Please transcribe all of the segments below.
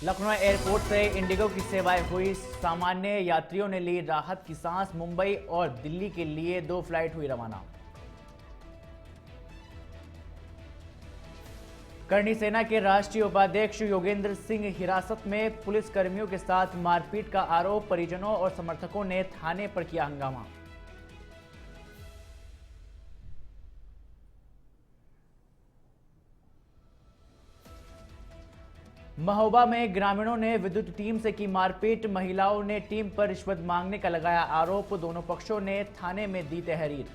Lucknow airport से Indigo की सेवाएं हुई सामान्य, यात्रियों ने ली राहत की सांस। मुंबई और दिल्ली के लिए 2 फ्लाइट हुई रवाना। करणी सेना के राष्ट्रीय उपाध्यक्ष योगेंद्र सिंह हिरासत में, पुलिस कर्मियों के साथ मारपीट का आरोप। परिजनों और समर्थकों ने थाने पर किया हंगामा। महोबा में ग्रामीणों ने विद्युत टीम से की मारपीट। महिलाओं ने टीम पर रिश्वत मांगने का लगाया आरोप। दोनों पक्षों ने थाने में दी तहरीर।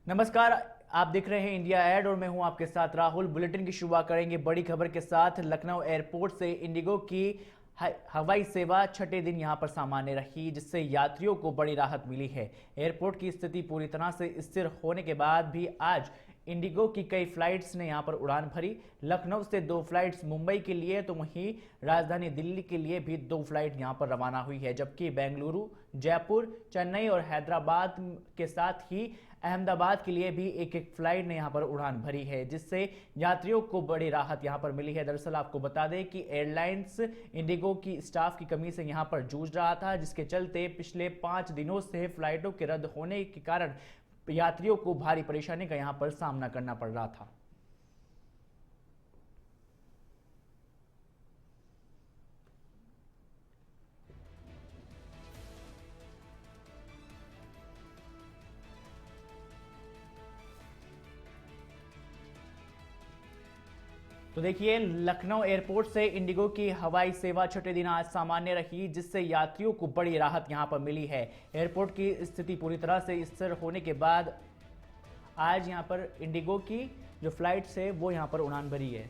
नमस्कार, आप देख रहे हैं इंडिया एड और मैं हूं आपके साथ राहुल। बुलेटिन की शुरुआत करेंगे बड़ी खबर के साथ। लखनऊ एयरपोर्ट से इंडिगो की हवाई सेवा छठे दिन यहां पर सामान्य रही, जिससे यात्रियों को बड़ी राहत मिली है। एयरपोर्ट की स्थिति पूरी तरह से स्थिर होने के बाद भी आज इंडिगो की कई फ्लाइट्स ने यहां पर उड़ान भरी। लखनऊ से 2 फ्लाइट्स मुंबई के लिए तो वहीं राजधानी दिल्ली के लिए भी 2 फ्लाइट यहां पर रवाना हुई है, जबकि बेंगलुरु, जयपुर, चेन्नई और हैदराबाद के साथ ही अहमदाबाद के लिए भी एक फ्लाइट ने यहां पर उड़ान भरी है, जिससे यात्रियों को बड़ी राहत यहां पर मिली है। दरअसल आपको बता दें कि एयरलाइंस इंडिगो की स्टाफ की कमी से यहां पर जूझ रहा था, जिसके चलते पिछले 5 दिनों से फ्लाइटों के रद्द होने के कारण यात्रियों को भारी परेशानी का यहां पर सामना करना पड़ रहा था। तो देखिए, लखनऊ एयरपोर्ट से इंडिगो की हवाई सेवा छठे दिन आज सामान्य रही, जिससे यात्रियों को बड़ी राहत यहां पर मिली है। एयरपोर्ट की स्थिति पूरी तरह से स्थिर होने के बाद आज यहां पर इंडिगो की जो फ्लाइट्स है वो यहां पर उड़ान भरी है।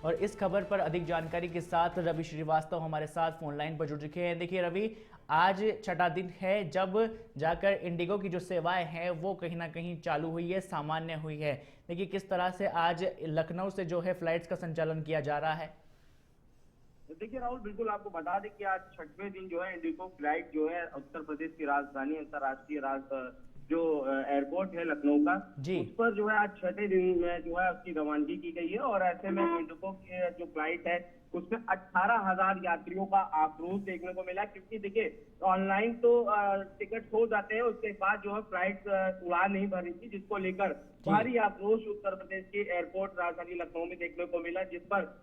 और इस खबर पर अधिक जानकारी के साथ रवि श्रीवास्तव हमारे साथ फोन लाइन पर जुड़ चुके हैं। देखिए रवि, आज छठा दिन है जब जाकर इंडिगो की जो सेवाएं हैं वो कहीं ना कहीं चालू हुई है, सामान्य हुई है। देखिए किस तरह से आज लखनऊ से जो है फ्लाइट्स का संचालन किया जा रहा है। देखिए राहुल, बिल्कुल आपको बता दें कि आज छठवें दिन जो है इंडिगो फ्लाइट जो है उत्तर प्रदेश की राजधानी अंतर्राष्ट्रीय जो एयरपोर्ट है लखनऊ का, उस पर जो है आज छठे दिन में जो है उसकी रवानगी की गई है। और ऐसे में इंडिगो की जो फ्लाइट है उसमें 18,000 यात्रियों का आक्रोश देखने को मिला, क्योंकि देखिए ऑनलाइन तो टिकट हो जाते हैं, उसके बाद जो है फ्लाइट उड़ान नहीं भर रही थी, जिसको लेकर भारी आक्रोश उत्तर प्रदेश के एयरपोर्ट राजधानी लखनऊ में देखने को मिला, जिस पर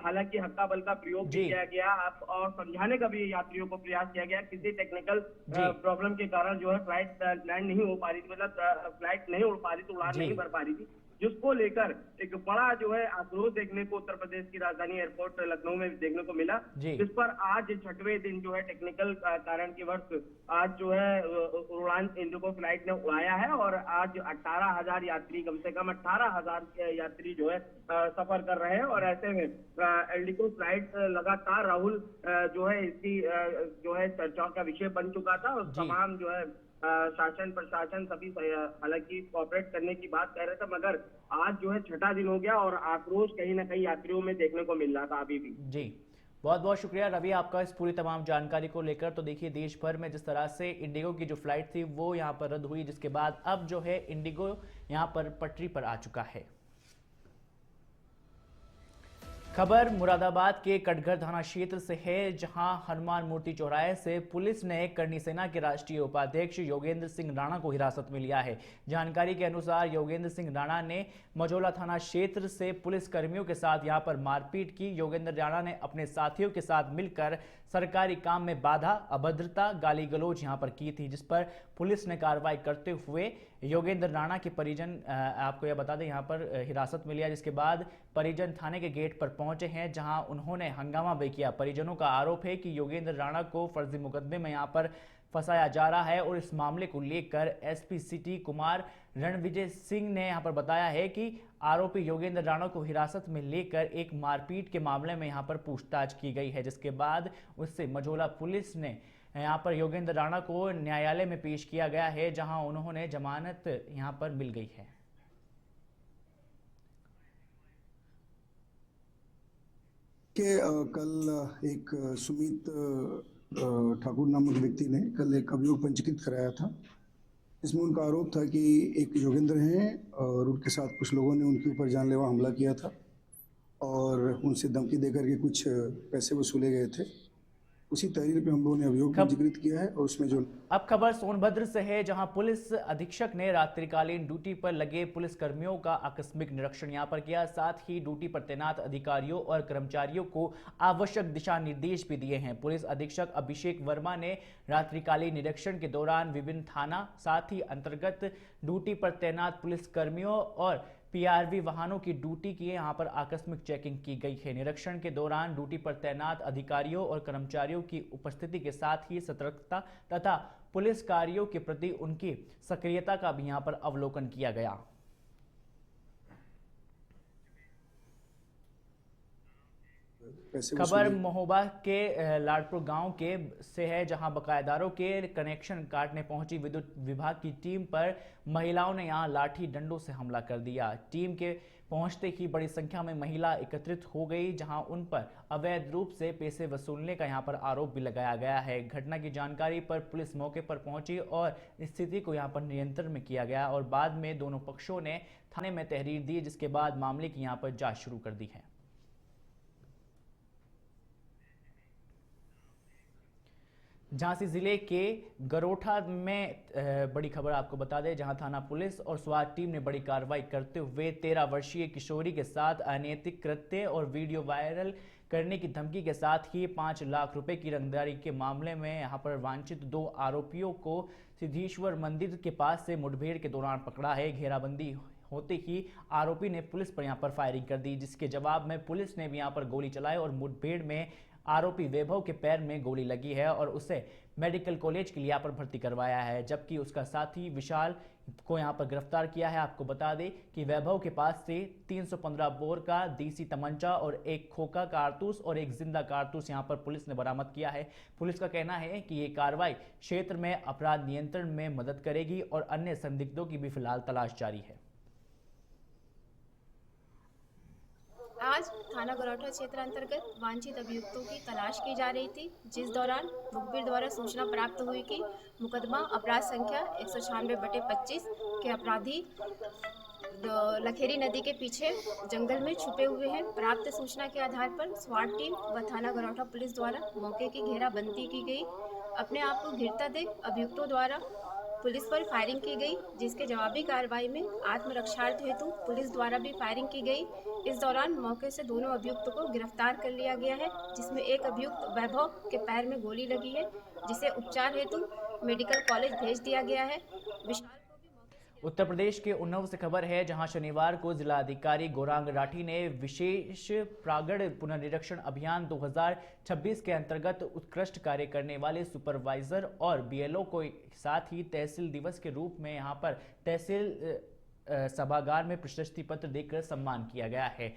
हालांकि हक्का बल का प्रयोग भी किया गया और समझाने का भी यात्रियों को प्रयास किया गया। किसी टेक्निकल प्रॉब्लम के कारण जो है फ्लाइट लैंड नहीं हो पा रही थी, मतलब फ्लाइट नहीं उड़ पा रही थी, उड़ान नहीं भर पा रही थी, जिसको लेकर एक बड़ा जो है आक्रोश देखने को उत्तर प्रदेश की राजधानी एयरपोर्ट लखनऊ में देखने को मिला, जिस पर आज छठवें दिन जो है टेक्निकल कारण के वर्ष आज जो है उड़ान इंडिगो फ्लाइट ने उड़ाया है। और आज 18,000 यात्री, कम से कम 18,000 यात्री जो है सफर कर रहे हैं। और ऐसे में इंडिगो फ्लाइट लगातार राहुल जो है इसकी जो है चर्चाओं का विषय बन चुका था, और तमाम जो है शासन प्रशासन सभी हालांकि कोऑपरेट करने की बात कह रहे थे, मगर आज जो है छठा दिन हो गया और आक्रोश कहीं ना कहीं यात्रियों में देखने को मिल रहा था अभी भी। जी, बहुत बहुत शुक्रिया रवि आपका इस पूरी तमाम जानकारी को लेकर। तो देखिए देश भर में जिस तरह से इंडिगो की जो फ्लाइट थी वो यहाँ पर रद्द हुई, जिसके बाद अब जो है इंडिगो यहाँ पर पटरी पर आ चुका है। खबर मुरादाबाद के कटघर थाना क्षेत्र से है, जहां हनुमान मूर्ति चौराहे से पुलिस ने करणी सेना के राष्ट्रीय उपाध्यक्ष योगेंद्र सिंह राणा को हिरासत में लिया है। जानकारी के अनुसार योगेंद्र सिंह राणा ने मझौला थाना क्षेत्र से पुलिस कर्मियों के साथ यहां पर मारपीट की। योगेंद्र राणा ने अपने साथियों के साथ मिलकर सरकारी काम में बाधा, अभद्रता, गाली गलौज यहां पर की थी, जिस पर पुलिस ने कार्रवाई करते हुए योगेंद्र राणा के परिजन, आपको यह बता दें, यहां पर हिरासत में लिया, जिसके बाद परिजन थाने के गेट पर पहुंचे हैं, जहां उन्होंने हंगामा भी किया। परिजनों का आरोप है कि योगेंद्र राणा को फर्जी मुकदमे में यहां पर फंसाया जा रहा है, और इस मामले को लेकर एसपी सिटी कुमार रणविजय सिंह ने यहां पर बताया है कि आरोपी योगेंद्र राणा को हिरासत में लेकर एक मारपीट के मामले में यहां पर पूछताछ की गई है, जिसके बाद उससे मझौला पुलिस ने यहां पर योगेंद्र राणा को न्यायालय में पेश किया गया है, जहां उन्होंने जमानत यहां पर मिल गई है। कल एक सुमित ठाकुर नामक व्यक्ति ने कल एक अभियोग पंजीकृत कराया था। इसमें उनका आरोप था कि एक योगेंद्र हैं और उनके साथ कुछ लोगों ने उनके ऊपर जानलेवा हमला किया था और उनसे धमकी देकर के कुछ पैसे वसूले गए थे। उसी तहरीर पे हम लोगों ने अभियोग पंजीकृत किया है और उसमें जो अब खबर सोनभद्र से है, जहां पुलिस अधीक्षक ने रात्रिकालीन ड्यूटी पर लगे पुलिस कर्मियों का आकस्मिक निरीक्षण यहां पर किया। साथ ही ड्यूटी पर तैनात अधिकारियों और कर्मचारियों को आवश्यक दिशा निर्देश भी दिए हैं। पुलिस अधीक्षक अभिषेक वर्मा ने रात्रिकालीन निरीक्षण के दौरान विभिन्न थाना साथ ही अंतर्गत ड्यूटी पर तैनात पुलिस कर्मियों और पीआरवी वाहनों की ड्यूटी की यहां पर आकस्मिक चेकिंग की गई है। निरीक्षण के दौरान ड्यूटी पर तैनात अधिकारियों और कर्मचारियों की उपस्थिति के साथ ही सतर्कता तथा पुलिस कार्यों के प्रति उनकी सक्रियता का भी यहां पर अवलोकन किया गया। खबर महोबा के लाडपुर गांव के से है, जहां बकायेदारों के कनेक्शन काटने पहुंची विद्युत विभाग की टीम पर महिलाओं ने यहां लाठी डंडों से हमला कर दिया। टीम के पहुंचते ही बड़ी संख्या में महिला एकत्रित हो गई, जहां उन पर अवैध रूप से पैसे वसूलने का यहां पर आरोप भी लगाया गया है। घटना की जानकारी पर पुलिस मौके पर पहुंची और स्थिति को यहां पर नियंत्रण में किया गया और बाद में दोनों पक्षों ने थाने में तहरीर दी, जिसके बाद मामले की यहां पर जांच शुरू कर दी है। झांसी जिले के गरोठा में बड़ी खबर आपको बता दें, जहां थाना पुलिस और स्वात टीम ने बड़ी कार्रवाई करते हुए 13 वर्षीय किशोरी के साथ अनैतिक कृत्य और वीडियो वायरल करने की धमकी के साथ ही 5 लाख रुपए की रंगदारी के मामले में यहां पर वांछित 2 आरोपियों को सिद्धेश्वर मंदिर के पास से मुठभेड़ के दौरान पकड़ा है। घेराबंदी होते ही आरोपी ने पुलिस पर यहां पर फायरिंग कर दी, जिसके जवाब में पुलिस ने भी यहां पर गोली चलाई और मुठभेड़ में आरोपी वैभव के पैर में गोली लगी है और उसे मेडिकल कॉलेज के लिए यहाँ पर भर्ती करवाया है, जबकि उसका साथी विशाल को यहाँ पर गिरफ्तार किया है। आपको बता दें कि वैभव के पास से 315 बोर का देसी तमंचा और एक खोखा कारतूस और एक जिंदा कारतूस यहाँ पर पुलिस ने बरामद किया है। पुलिस का कहना है कि ये कार्रवाई क्षेत्र में अपराध नियंत्रण में मदद करेगी और अन्य संदिग्धों की भी फिलहाल तलाश जारी है। आज थाना गरौठा क्षेत्र अंतर्गत वांछित अभियुक्तों की तलाश की जा रही थी, जिस दौरान मुखबिर द्वारा सूचना प्राप्त हुई कि मुकदमा अपराध संख्या 196/25 के अपराधी लखेरी नदी के पीछे जंगल में छुपे हुए हैं। प्राप्त सूचना के आधार पर स्वाट टीम व थाना गरौठा पुलिस द्वारा मौके की घेराबंदी की गई। अपने आप को घिरता देख अभियुक्तों द्वारा पुलिस पर फायरिंग की गई, जिसके जवाबी कार्रवाई में आत्मरक्षार्थ हेतु पुलिस द्वारा भी फायरिंग की गई। इस दौरान मौके से दोनों अभियुक्तों को गिरफ्तार कर लिया गया है, जिसमें एक अभियुक्त वैभव के पैर में गोली लगी है, जिसे उपचार हेतु मेडिकल कॉलेज भेज दिया गया है। उत्तर प्रदेश के उन्नाव से खबर है, जहां शनिवार को जिलाधिकारी गौरांग राठी ने विशेष प्रागड़ पुनर्निरीक्षण अभियान 2026 के अंतर्गत उत्कृष्ट कार्य करने वाले सुपरवाइजर और बीएलओ को साथ ही तहसील दिवस के रूप में यहां पर तहसील सभागार में प्रशस्ति पत्र देकर सम्मान किया गया है।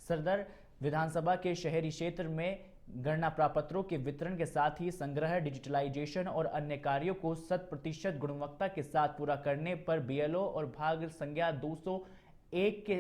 सदर विधानसभा के शहरी क्षेत्र में गणना प्रपत्रों के वितरण के साथ ही संग्रह, डिजिटलाइजेशन और अन्य कार्यों को 100% गुणवत्ता के साथ पूरा करने पर बीएलओ और भाग संज्ञा 201 के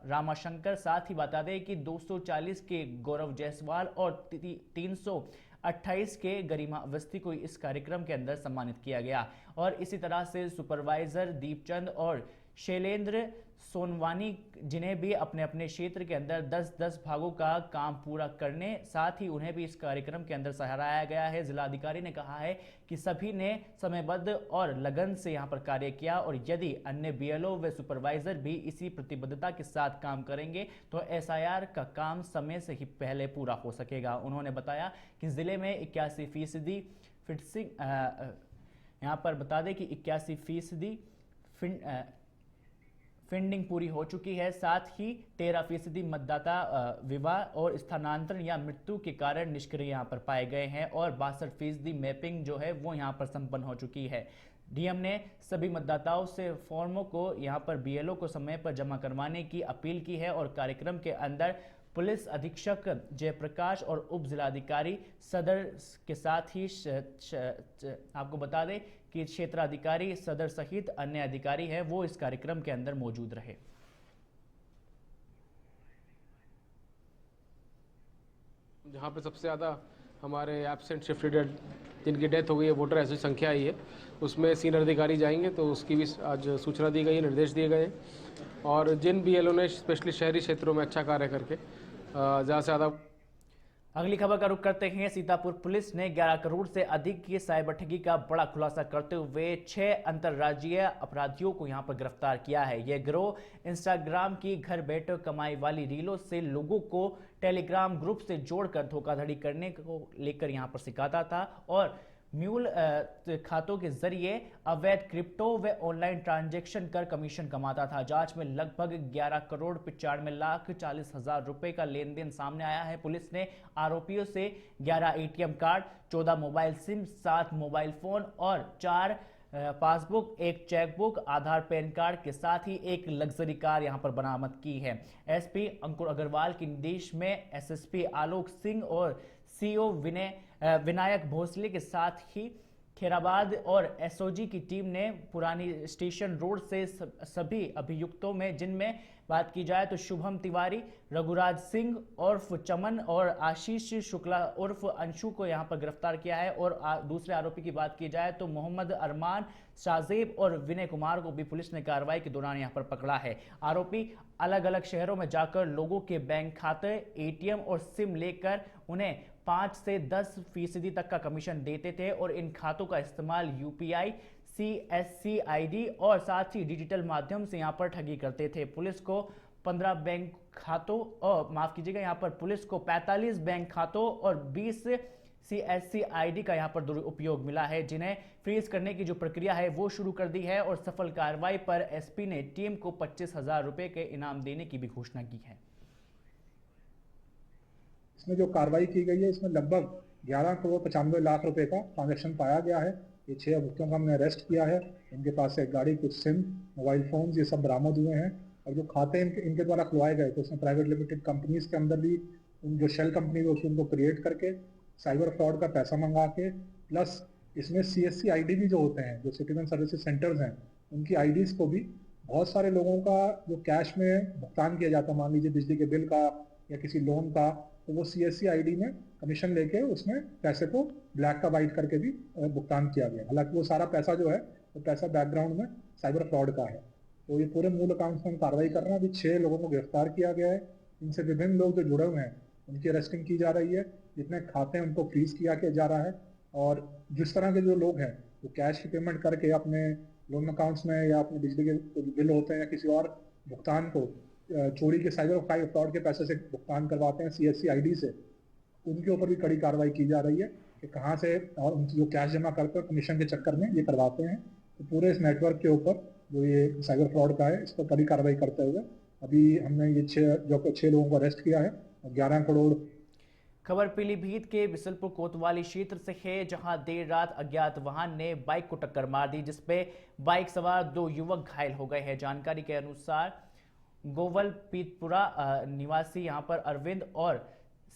रामाशंकर, साथ ही बता दें कि 240 के गौरव जायसवाल और 328 के गरिमा अवस्थी को इस कार्यक्रम के अंदर सम्मानित किया गया। और इसी तरह से सुपरवाइजर दीपचंद और शैलेंद्र सोनवानी, जिन्हें भी अपने अपने क्षेत्र के अंदर 10-10 भागों का काम पूरा करने, साथ ही उन्हें भी इस कार्यक्रम के अंदर सराहाया गया है। जिलाधिकारी ने कहा है कि सभी ने समयबद्ध और लगन से यहां पर कार्य किया और यदि अन्य बीएलओ व सुपरवाइजर भी इसी प्रतिबद्धता के साथ काम करेंगे तो एसआईआर का काम समय से ही पहले पूरा हो सकेगा। उन्होंने बताया कि जिले में 81% फिक्सिंग, यहाँ पर बता दें कि 81% फंडिंग पूरी हो चुकी है। साथ ही 13% मतदाता विवाह और स्थानांतरण या मृत्यु के कारण निष्क्रिय यहाँ पर पाए गए हैं और 62% मैपिंग जो है वो यहाँ पर संपन्न हो चुकी है। डीएम ने सभी मतदाताओं से फॉर्मों को यहाँ पर बीएलओ को समय पर जमा करवाने की अपील की है और कार्यक्रम के अंदर पुलिस अधीक्षक जयप्रकाश और उप जिलाधिकारी सदर के साथ ही आपको बता दें कि क्षेत्राधिकारी सदर सहित अन्य अधिकारी हैं वो इस कार्यक्रम के अंदर मौजूद रहे। जहाँ पे सबसे ज़्यादा हमारे एब्सेंट शिफ्टेड जिनकी डेथ हो गई है वोटर ऐसी संख्या आई है, उसमें सीनियर अधिकारी जाएंगे तो उसकी भी आज सूचना दी गई है, निर्देश दिए गए हैं। और जिन बीएलओ ने स्पेशली शहरी क्षेत्रों में अच्छा कार्य करके ज़्यादा से ज़्यादा। अगली खबर का रुख करते हैं। सीतापुर पुलिस ने 11 करोड़ से अधिक की साइबर ठगी का बड़ा खुलासा करते हुए 6 अंतर्राज्यीय अपराधियों को यहां पर गिरफ्तार किया है। यह गिरोह इंस्टाग्राम की घर बैठे कमाई वाली रीलों से लोगों को टेलीग्राम ग्रुप से जोड़कर धोखाधड़ी करने को लेकर यहां पर सिखाता था और म्यूल खातों के जरिए अवैध क्रिप्टो व ऑनलाइन ट्रांजैक्शन कर कमीशन कमाता था। जांच में लगभग 11 करोड़ 95 लाख 40 हजार रुपए का लेन देन सामने आया है। पुलिस ने आरोपियों से 11 ATM card, 14 mobile SIM, 7 mobile phone और 4 पासबुक, एक चेकबुक, आधार, पैन कार्ड के साथ ही एक लग्जरी कार यहां पर बरामद की है। एसपी अंकुर अग्रवाल के निर्देश में एसएसपी आलोक सिंह और सीओ विनायक भोसले के साथ ही खेराबाद और एसओजी की टीम ने पुरानी स्टेशन रोड से सभी अभियुक्तों में, जिनमें बात की जाए तो शुभम तिवारी, रघुराज सिंह उर्फ चमन और आशीष शुक्ला उर्फ अंशु को यहां पर गिरफ्तार किया है। और दूसरे आरोपी की बात की जाए तो मोहम्मद अरमान, शाहजेब और विनय कुमार को भी पुलिस ने कार्रवाई के दौरान यहां पर पकड़ा है। आरोपी अलग अलग शहरों में जाकर लोगों के बैंक खाते, एटीएम और सिम लेकर उन्हें 5 से 10% तक का कमीशन देते थे और इन खातों का इस्तेमाल यूपीआई, सीएससी आईडी और साथ ही डिजिटल माध्यम से यहां पर ठगी करते थे। पुलिस को 15 बैंक खातों और माफ कीजिएगा, यहां पर पुलिस को 45 बैंक खातों और 20 सीएससी आईडी का यहां पर दुरुपयोग मिला है, जिन्हें फ्रीज करने की जो प्रक्रिया है वो शुरू कर दी है। और सफल कार्रवाई पर एसपी ने टीम को 25,000 रुपए के इनाम देने की भी घोषणा की है। इसमें जो कार्रवाई की गई है, इसमें लगभग 11 करोड़ 95 लाख रुपए का ट्रांजैक्शन पाया गया है। ये 6 अभियुक्तों का हमने अरेस्ट किया है। इनके पास से एक गाड़ी, कुछ सिम, मोबाइल फोन, ये सब बरामद हुए हैं। और जो खाते इनके द्वारा खुलवाए गए, तो उसमें प्राइवेट लिमिटेड कंपनीज के अंदर भी उन जो शेल कंपनी होती है उनको क्रिएट करके साइबर फ्रॉड का पैसा मंगा के, प्लस इसमें सीएससी आईडी भी जो होते हैं, जो सिटीजन सर्विसेज सेंटर्स हैं, उनकी आईडीज को भी बहुत सारे लोगों का जो कैश में भुगतान किया जाता है, मान लीजिए बिजली के बिल का या किसी लोन का, तो वो सीएससी आईडी में कमीशन लेके उसमें पैसे को ब्लैक का वाइट करके भी भुगतान किया गया। हालांकि वो सारा पैसा जो है वो पैसा बैकग्राउंड में साइबर फ्रॉड का है। तो ये पूरे मूल अकाउंट्स में हम कार्रवाई कर रहे हैं। अभी 6 लोगों को गिरफ्तार किया गया है। इनसे विभिन्न लोग जो जुड़े हुए हैं उनकी अरेस्टिंग की जा रही है। जितने खाते हैं उनको फ्रीज किया जा रहा है। और जिस तरह के जो लोग हैं वो कैश की पेमेंट करके अपने लोन अकाउंट्स में या अपने बिजली के बिल होते हैं या किसी और भुगतान को चोरी के साइबर फ्रॉड के पैसे से भुगतान करवाते हैं सीएससी आईडी से, उनके ऊपर भी कड़ी कार्रवाई की जा रही है कि कहाँ से और उनकी जो कैश जमा करते हैं कमीशन के चक्कर में ये करवाते हैं। तो पूरे इस नेटवर्क के ऊपर जो ये साइबर फ्रॉड का है, इस पर कड़ी कार्रवाई करते हुए अभी हमने ये 6 लोगों को अरेस्ट किया है और 11 करोड़। खबर पीलीभीत के बिसलपुर कोतवाली क्षेत्र से है, जहां देर रात अज्ञात वाहन ने बाइक को टक्कर मार दी, जिसपे बाइक सवार 2 युवक घायल हो गए हैं। जानकारी के अनुसार गोवलपीतपुरा निवासी यहां पर अरविंद और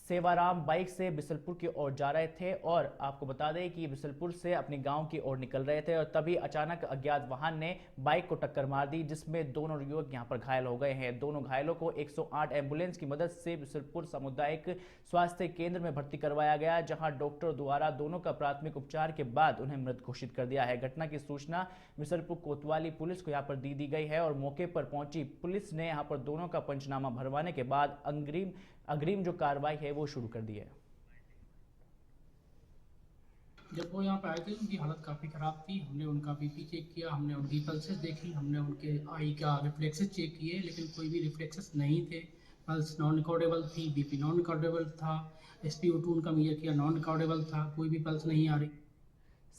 सेवाराम बाइक से बिसलपुर की ओर जा रहे थे और आपको बता दें कि बिसलपुर से अपने गांव की ओर निकल रहे थे और तभी अचानक अज्ञात वाहन ने बाइक को टक्कर मार दी, जिसमें दोनों युवक यहां पर घायल हो गए हैं। दोनों घायलों को 108 एम्बुलेंस की मदद से बिसलपुर सामुदायिक स्वास्थ्य केंद्र में भर्ती करवाया गया, जहां डॉक्टर द्वारा दोनों का प्राथमिक उपचार के बाद उन्हें मृत घोषित कर दिया है। घटना की सूचना बिसलपुर कोतवाली पुलिस को यहां पर दी गई है और मौके पर पहुंची पुलिस ने यहां पर दोनों का पंचनामा भरवाने के बाद अग्रिम जो कार्रवाई है वो शुरू कर दी है। जब वो यहाँ पे आए थे उनकी हालत काफ़ी ख़राब थी। हमने उनका बीपी चेक किया, हमने उनकी पल्सेस देखी, हमने उनके आई का रिफ्लेक्सेस चेक किए, लेकिन कोई भी रिफ्लेक्सेस नहीं थे। पल्स नॉन रिकॉर्डेबल थी, बीपी नॉन रिकॉर्डेबल था, SpO2 उनका मेजर किया, नॉन रिकॉर्डेबल था, कोई भी पल्स नहीं आ रही।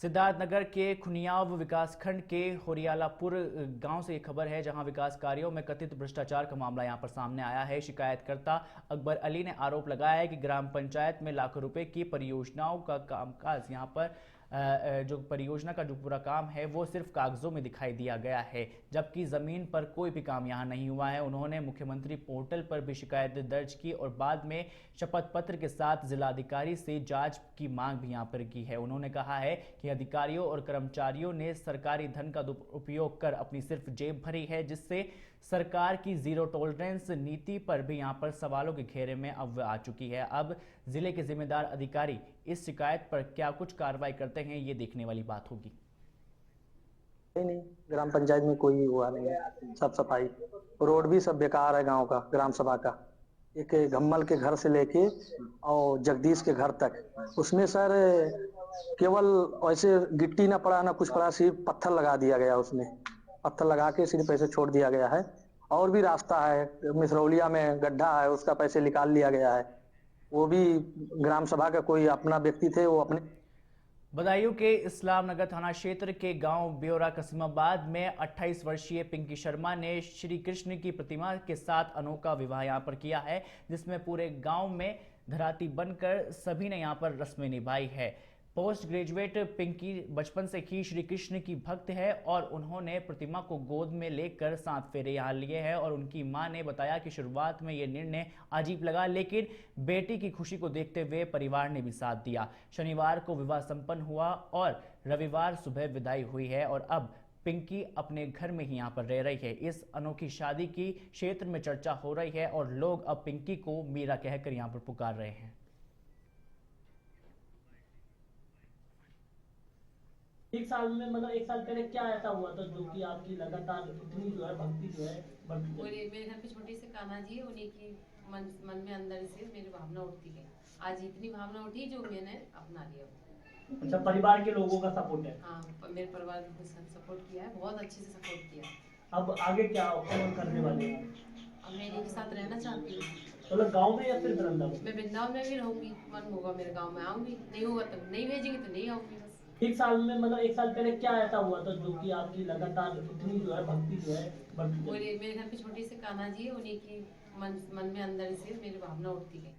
सिद्धार्थनगर के खुनियाव विकासखंड के होरियालापुर गांव से एक खबर है, जहां विकास कार्यों में कथित भ्रष्टाचार का मामला यहां पर सामने आया है। शिकायतकर्ता अकबर अली ने आरोप लगाया है कि ग्राम पंचायत में लाखों रुपए की परियोजनाओं का कामकाज यहां पर जो परियोजना का जो पूरा काम है वो सिर्फ कागजों में दिखाई दिया गया है, जबकि जमीन पर कोई भी काम यहां नहीं हुआ है। उन्होंने मुख्यमंत्री पोर्टल पर भी शिकायत दर्ज की और बाद में शपथ पत्र के साथ जिलाधिकारी से जांच की मांग भी यहां पर की है। उन्होंने कहा है कि अधिकारियों और कर्मचारियों ने सरकारी धन का दुरुपयोग कर अपनी सिर्फ जेब भरी है, जिससे सरकार की जीरो टॉलरेंस नीति पर भी यहां पर सवालों के घेरे में अब आ चुकी है। अब जिले के जिम्मेदार अधिकारी इस शिकायत पर क्या कुछ कार्रवाई करते हैं, ये देखने वाली बात होगी। नहीं, ग्राम पंचायत में कोई हुआ नहीं है, सब सफाई, रोड भी सब बेकार है गांव का, ग्राम सभा का, एक घम्मल के घर से लेके और जगदीश के घर तक, उसमें सर केवल ऐसे गिट्टी ना पड़ा ना कुछ पड़ा, सिर्फ पत्थर लगा दिया गया, उसमें पत्थर लगा के सिर्फ पैसे छोड़ दिया गया है। और भी रास्ता है, मिसरौलिया में गड्ढा है, उसका पैसे निकाल लिया गया है, वो भी ग्राम सभा का कोई अपना व्यक्ति थे, वो अपने। बदायूं के इस्लाम नगर थाना क्षेत्र के गांव ब्योरा कसीमाबाद में 28 वर्षीय पिंकी शर्मा ने श्री कृष्ण की प्रतिमा के साथ अनोखा विवाह यहां पर किया है, जिसमें पूरे गांव में धराती बनकर सभी ने यहां पर रस्में निभाई है। पोस्ट ग्रेजुएट पिंकी बचपन से ही श्री कृष्ण की भक्त है और उन्होंने प्रतिमा को गोद में लेकर 7 फेरे यहाँ लिए हैं और उनकी मां ने बताया कि शुरुआत में ये निर्णय अजीब लगा, लेकिन बेटी की खुशी को देखते हुए परिवार ने भी साथ दिया। शनिवार को विवाह संपन्न हुआ और रविवार सुबह विदाई हुई है और अब पिंकी अपने घर में ही यहाँ पर रह रही है। इस अनोखी शादी की क्षेत्र में चर्चा हो रही है और लोग अब पिंकी को मीरा कहकर यहाँ पर पुकार रहे हैं। एक साल में मतलब एक साल पहले क्या ऐसा हुआ था जो कि आपकी लगातार इतनी जो है भक्ति जो है बढ़ती है? मेरे घर पे छोटे से कान्हा जी है, उन्हीं की मन में अंदर से मेरी भावना उठती है। आज इतनी भावना उठी जो मैंने अपना लिया। अच्छा, परिवार के लोगों का सपोर्ट है? हाँ, मेरे परिवार ने सपोर्ट किया है, बहुत अच्छे से सपोर्ट किया। अब आगे क्या करने वाले हैं? अब मैं इनके साथ रहना चाहती हूँ। मतलब गाँव में या फिर वृंदावन? मैं वृंदावन में भी रहूंगी, मन होगा मेरे गाँव में आऊंगी, नहीं होगा तो नहीं भेजेंगे तो नहीं आऊंगी। एक साल में मतलब एक साल पहले क्या ऐसा हुआ था जो कि आपकी लगातार इतनी जो है भक्ति जो है बढ़ती है? मेरे घर पे छोटे से कान्हा जी है, उन्हीं की मन में अंदर से मेरी भावना उठती है।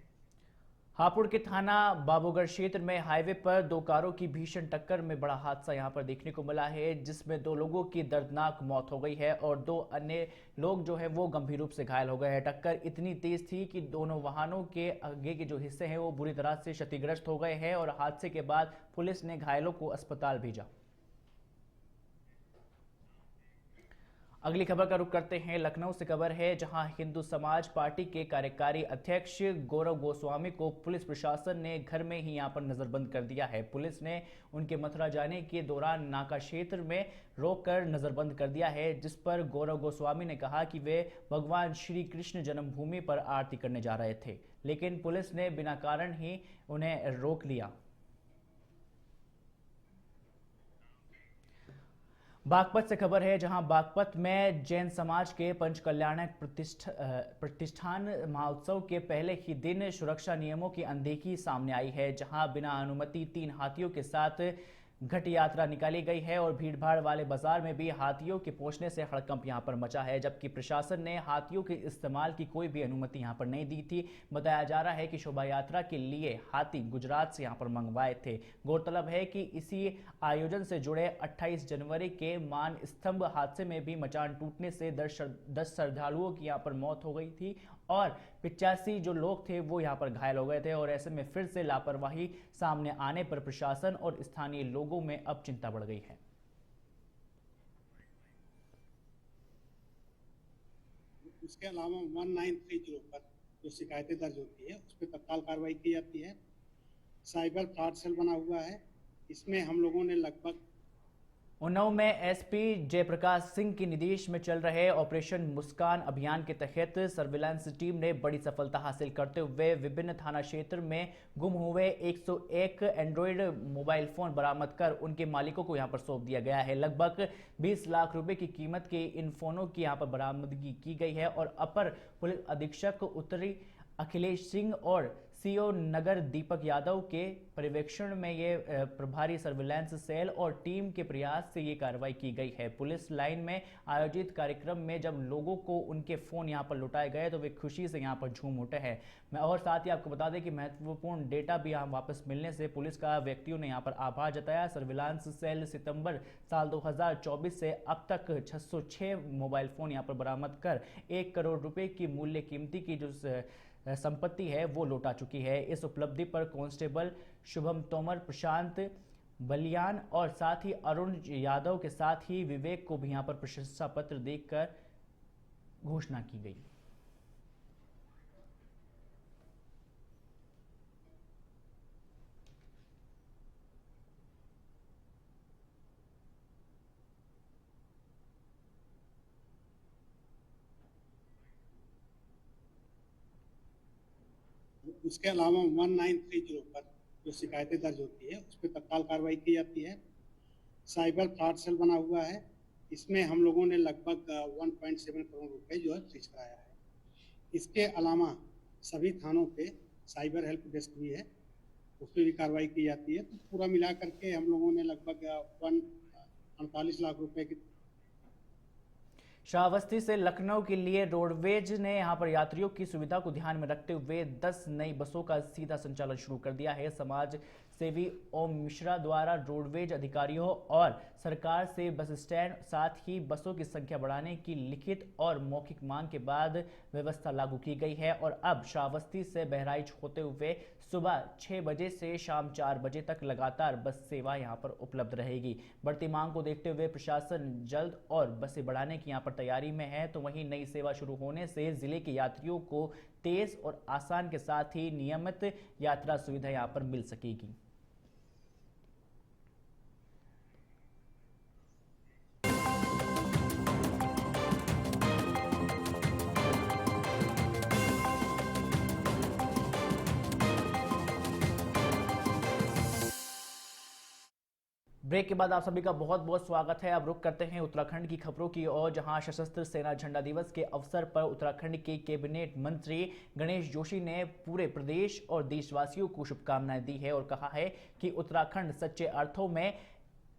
हापुड़ के थाना बाबूगढ़ क्षेत्र में हाईवे पर 2 कारों की भीषण टक्कर में बड़ा हादसा यहां पर देखने को मिला है, जिसमें 2 लोगों की दर्दनाक मौत हो गई है और 2 अन्य लोग जो है वो गंभीर रूप से घायल हो गए हैं। टक्कर इतनी तेज थी कि दोनों वाहनों के आगे के जो हिस्से हैं वो बुरी तरह से क्षतिग्रस्त हो गए हैं और हादसे के बाद पुलिस ने घायलों को अस्पताल भेजा। अगली खबर का रुख करते हैं लखनऊ से। खबर है जहां हिंदू समाज पार्टी के कार्यकारी अध्यक्ष गौरव गोस्वामी को पुलिस प्रशासन ने घर में ही यहां पर नजरबंद कर दिया है। पुलिस ने उनके मथुरा जाने के दौरान नाका क्षेत्र में रोककर नजरबंद कर दिया है, जिस पर गौरव गोस्वामी ने कहा कि वे भगवान श्री कृष्ण जन्मभूमि पर आरती करने जा रहे थे, लेकिन पुलिस ने बिना कारण ही उन्हें रोक लिया। बागपत से खबर है जहां बागपत में जैन समाज के पंचकल्याणक प्रतिष्ठान महोत्सव के पहले ही दिन सुरक्षा नियमों की अनदेखी सामने आई है, जहां बिना अनुमति 3 हाथियों के साथ घट यात्रा निकाली गई है और भीड़भाड़ वाले बाजार में भी हाथियों के पहुंचने से हड़कंप यहां पर मचा है, जबकि प्रशासन ने हाथियों के इस्तेमाल की कोई भी अनुमति यहां पर नहीं दी थी। बताया जा रहा है कि शोभा यात्रा के लिए हाथी गुजरात से यहां पर मंगवाए थे। गौरतलब है कि इसी आयोजन से जुड़े 28 जनवरी के मान स्तंभ हादसे में भी मचान टूटने से 10 श्रद्धालुओं की यहां पर मौत हो गई थी और 85 जो लोग थे वो यहाँ पर घायल हो गए थे और ऐसे में फिर से लापरवाही सामने आने पर प्रशासन और स्थानीय लोगों में अब चिंता बढ़ गई है। उसके अलावा 1930 पर जो शिकायतें दर्ज होती है उस पर तत्काल कार्रवाई की जाती है। साइबर फ्रॉड सेल बना हुआ है, इसमें हम लोगों ने लगभग उन्नाव में एसपी जयप्रकाश सिंह के निर्देश में चल रहे ऑपरेशन मुस्कान अभियान के तहत सर्विलांस टीम ने बड़ी सफलता हासिल करते हुए विभिन्न थाना क्षेत्र में गुम हुए 101 एंड्रॉयड मोबाइल फोन बरामद कर उनके मालिकों को यहां पर सौंप दिया गया है। लगभग 20 लाख रुपए की कीमत के इन फोनों की यहां पर बरामदगी की गई है और अपर पुलिस अधीक्षक उत्तरी अखिलेश सिंह और सीओ नगर दीपक यादव के पर्यवेक्षण में ये प्रभारी सर्विलांस सेल और टीम के प्रयास से ये कार्रवाई की गई है। पुलिस लाइन में आयोजित कार्यक्रम में जब लोगों को उनके फोन यहां पर लुटाए गए तो वे खुशी से यहां पर झूम उठे हैं। और साथ ही आपको बता दें कि महत्वपूर्ण डेटा भी यहां वापस मिलने से पुलिस का व्यक्तियों ने यहां पर आभार जताया। सर्विलांस सेल सितंबर साल 2024 से अब तक 606 मोबाइल फोन यहां पर बरामद कर 1 करोड़ रुपए की मूल्य कीमती की जो संपत्ति है वो लौटा चुकी है। इस उपलब्धि पर कांस्टेबल शुभम तोमर, प्रशांत बलियान और साथ ही अरुण यादव के साथ ही विवेक को भी यहाँ पर प्रशंसा पत्र देकर घोषणा की गई। उसके अलावा 1930 पर जो शिकायतें दर्ज होती है उस पर तत्काल कार्रवाई की जाती है। साइबर फ्रॉड सेल बना हुआ है, इसमें हम लोगों ने लगभग 1.7 करोड़ रुपए जो है फ्रीज कराया है। इसके अलावा सभी थानों पे साइबर हेल्प डेस्क भी है, उस पर भी कार्रवाई की जाती है। तो पूरा मिला करके हम लोगों ने लगभग 48 लाख रुपए की। श्रावस्ती से लखनऊ के लिए रोडवेज ने यहां पर यात्रियों की सुविधा को ध्यान में रखते हुए 10 नई बसों का सीधा संचालन शुरू कर दिया है। समाज सेवी ओम मिश्रा द्वारा रोडवेज अधिकारियों और सरकार से बस स्टैंड साथ ही बसों की संख्या बढ़ाने की लिखित और मौखिक मांग के बाद व्यवस्था लागू की गई है और अब श्रावस्ती से बहराइच होते हुए सुबह 6 बजे से शाम 4 बजे तक लगातार बस सेवा यहां पर उपलब्ध रहेगी। बढ़ती मांग को देखते हुए प्रशासन जल्द और बसें बढ़ाने की यहां पर तैयारी में है। तो वहीं नई सेवा शुरू होने से जिले के यात्रियों को तेज और आसान के साथ ही नियमित यात्रा सुविधा यहां पर मिल सकेगी। ब्रेक के बाद आप सभी का बहुत बहुत स्वागत है। अब रुक करते हैं उत्तराखंड की खबरों की ओर, जहां सशस्त्र सेना झंडा दिवस के अवसर पर उत्तराखंड के कैबिनेट मंत्री गणेश जोशी ने पूरे प्रदेश और देशवासियों को शुभकामनाएं दी है और कहा है कि उत्तराखंड सच्चे अर्थों में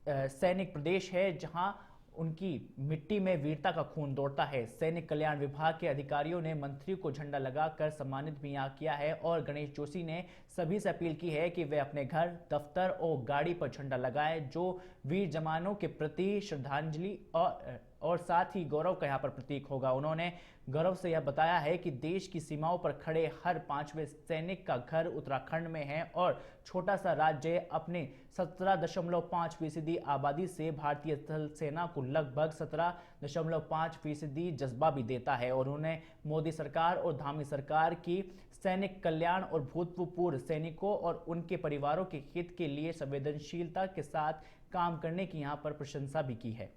सैनिक प्रदेश है, जहां उनकी मिट्टी में वीरता का खून दौड़ता है। सैनिक कल्याण विभाग के अधिकारियों ने मंत्री को झंडा लगाकर सम्मानित भी यहाँ किया है और गणेश जोशी ने सभी से अपील की है कि वे अपने घर, दफ्तर और गाड़ी पर झंडा लगाएं, जो वीर जवानों के प्रति श्रद्धांजलि और साथ ही गौरव का यहाँ पर प्रतीक होगा। उन्होंने गौरव से यह बताया है कि देश की सीमाओं पर खड़े हर 5वें सैनिक का घर उत्तराखंड में है और छोटा सा राज्य अपने 17.5% आबादी से भारतीय थल सेना को लगभग 17.5% जज्बा भी देता है। और उन्होंने मोदी सरकार और धामी सरकार की सैनिक कल्याण और भूतपूर्व सैनिकों और उनके परिवारों के हित के लिए संवेदनशीलता के साथ काम करने की यहाँ पर प्रशंसा भी की है।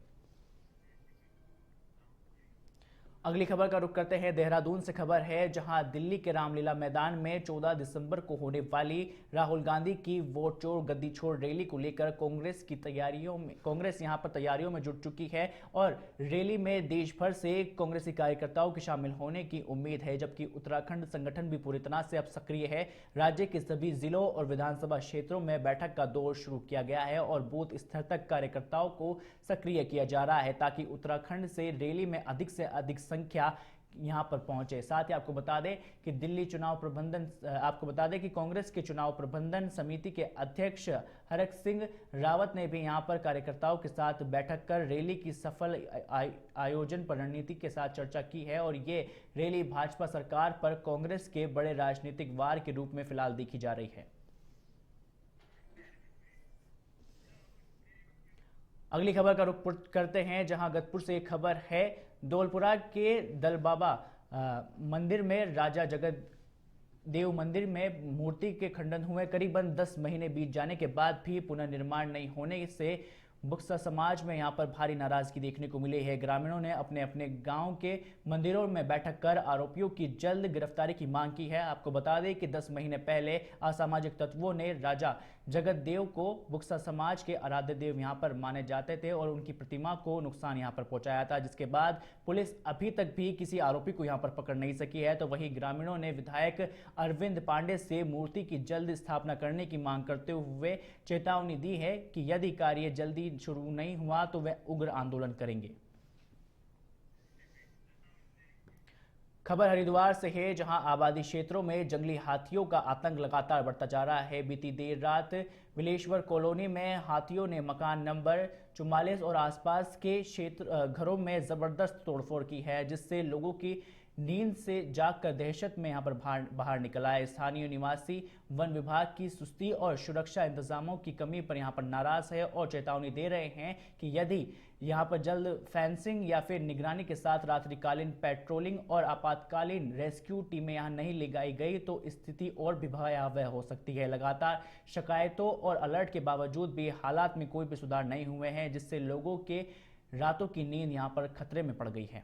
अगली खबर का रुख करते हैं देहरादून से। खबर है जहां दिल्ली के रामलीला मैदान में 14 दिसंबर को होने वाली राहुल गांधी की वोट चोर गद्दी छोड़ रैली को लेकर कांग्रेस यहां पर तैयारियों में जुट चुकी है और रैली में देश भर से कांग्रेसी कार्यकर्ताओं के शामिल होने की उम्मीद है, जबकि उत्तराखंड संगठन भी पूरी तरह से अब सक्रिय है। राज्य के सभी जिलों और विधानसभा क्षेत्रों में बैठक का दौर शुरू किया गया है और बूथ स्तर तक कार्यकर्ताओं को सक्रिय किया जा रहा है ताकि उत्तराखंड से रैली में अधिक से अधिक संख्या यहां पर पहुंचे। साथ ही आपको बता दें कि कांग्रेस के चुनाव प्रबंधन समिति के अध्यक्ष हरक सिंह रावत ने भी यहां पर कार्यकर्ताओं के साथ बैठक कर रैली की सफल आयोजन पर रणनीति के साथ चर्चा की है और ये रैली भाजपा सरकार पर कांग्रेस के बड़े राजनीतिक वार के रूप में फिलहाल देखी जा रही है। अगली खबर का रुख करते हैं जहां गतपुर से एक खबर है। धौलपुरा के दलबाबा मंदिर में राजा जगत देव मंदिर में मूर्ति के खंडन हुए करीबन 10 महीने बीत जाने के बाद भी पुनर्निर्माण नहीं होने से बुक्सा समाज में यहां पर भारी नाराजगी देखने को मिली है। ग्रामीणों ने अपने अपने गांव के मंदिरों में बैठक कर आरोपियों की जल्द गिरफ्तारी की मांग की है। आपको बता दें कि 10 महीने पहले असामाजिक तत्वों ने राजा जगत देव को बुक्सा समाज के आराध्य देव यहां पर माने जाते थे और उनकी प्रतिमा को नुकसान यहां पर पहुंचाया था, जिसके बाद पुलिस अभी तक भी किसी आरोपी को यहां पर पकड़ नहीं सकी है। तो वहीं ग्रामीणों ने विधायक अरविंद पांडे से मूर्ति की जल्द स्थापना करने की मांग करते हुए चेतावनी दी है कि यदि कार्य जल्दी शुरू नहीं हुआ तो वे उग्र आंदोलन करेंगे। खबर हरिद्वार से है जहां आबादी क्षेत्रों में जंगली हाथियों का आतंक लगातार बढ़ता जा रहा है। बीती देर रात विलेश्वर कॉलोनी में हाथियों ने मकान नंबर 44 और आसपास के क्षेत्र घरों में जबरदस्त तोड़फोड़ की है, जिससे लोगों की नींद से जागकर दहशत में यहाँ पर बाहर निकला है। स्थानीय निवासी वन विभाग की सुस्ती और सुरक्षा इंतजामों की कमी पर यहाँ पर नाराज है और चेतावनी दे रहे हैं कि यदि यहाँ पर जल्द फेंसिंग या फिर निगरानी के साथ रात्रिकालीन पेट्रोलिंग और आपातकालीन रेस्क्यू टीमें यहाँ नहीं लगाई गई तो स्थिति और भी भयावह हो सकती है। लगातार शिकायतों और अलर्ट के बावजूद भी हालात में कोई भी सुधार नहीं हुए हैं, जिससे लोगों के रातों की नींद यहाँ पर खतरे में पड़ गई है।